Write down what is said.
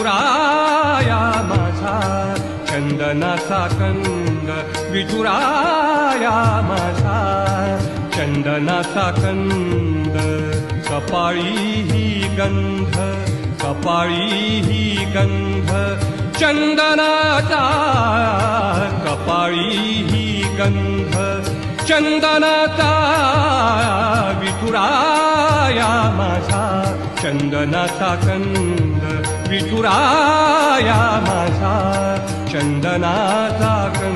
विठुराया माझा चंदनाचा कंद विठुराया माझा चंदनाचा कंद कपाळी ही गंध कपाळी ही गंध चंदनाचा कपाळी ही गंध चंदनाचा विठुराया माझा चंदनाचा कंद विठुराया माझा चंदनाचा कंद